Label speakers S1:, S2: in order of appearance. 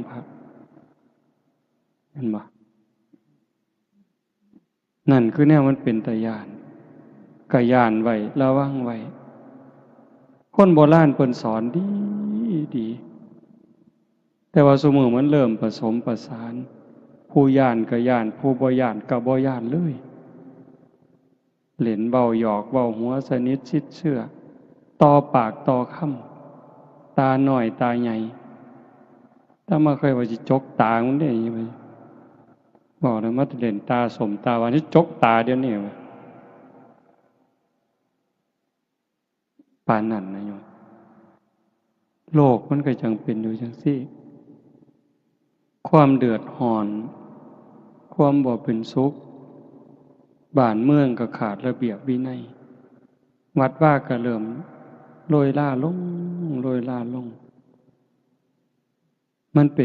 S1: พระเห็นบ่นั่นคือแนวมันเป็นตาย้านกะย้านไว้ระวังไว้คนโบราณเพิ่นสอนดีดีแต่ว่าซุมื้อมันเริ่มผสมประสานผู้ย้านก็ย้านผู้บ่ย้านก็บ่ย้านเลยเล่นเว้าหยอกเว้าหัวสนิทชิดเชื่อต่อปากต่อคำตาน้อยตาใหญ่ถ้ามาเคยว่าสิจกตามันได้ยังไงบอกเลยมาเล่นตาสมตาหวานนี่จกตาเดี๋ยวนี้ปานนั้นนะโยมโลกมันก็จังเป็นอยู่จังซี่ความเดือดร้อน ความบ่เป็นสุขบ้านเมืองก็ขาดระเบียบวินัยวัดว่าก็เริ่มโรยล่าลงมันเป็น